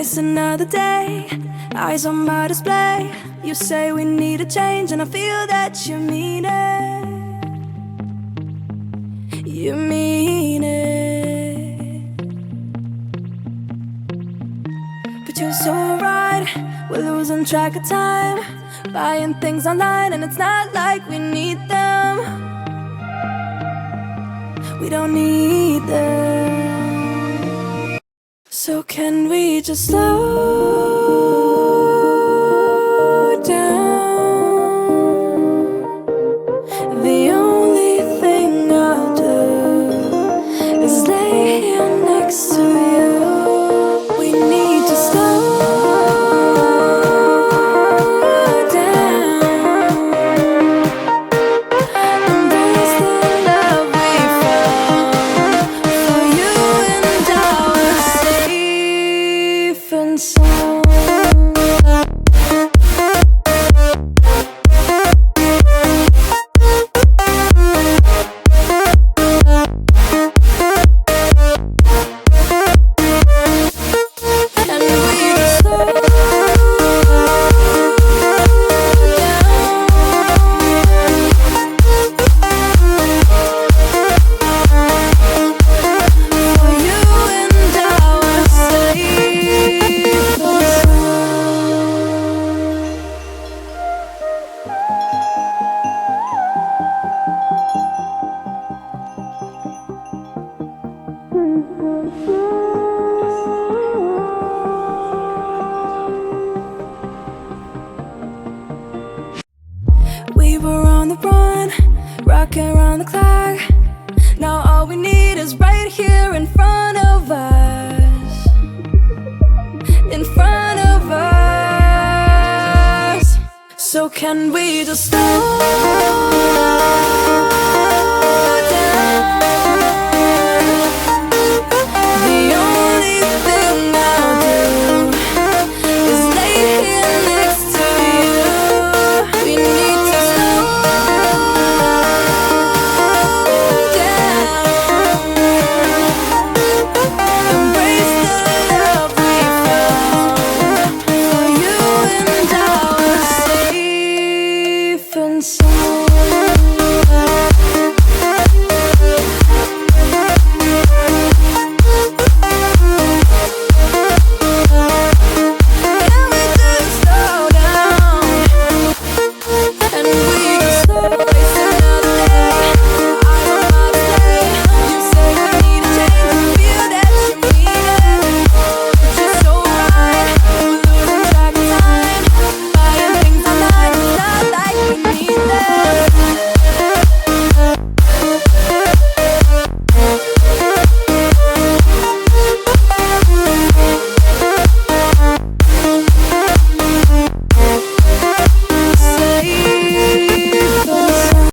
It's another day, eyes on my display. You say we need a change, and I feel that you mean it. You mean it. But you're so right, we're losing track of time, buying things online, and it's not like we need them. We don't need them. So can we just slow down? The only thing I'll do is lay here next to you. We need to slow down. Embrace the love we found. For you and I were safe and sound. We were on the run, rocking around the clock. Now all we need is right here in front of us. In front of us. So can we just slow down? The only thing I'll do is lay here next to you. We need to slow down. Embrace the love we found. For you and I were safe and sound.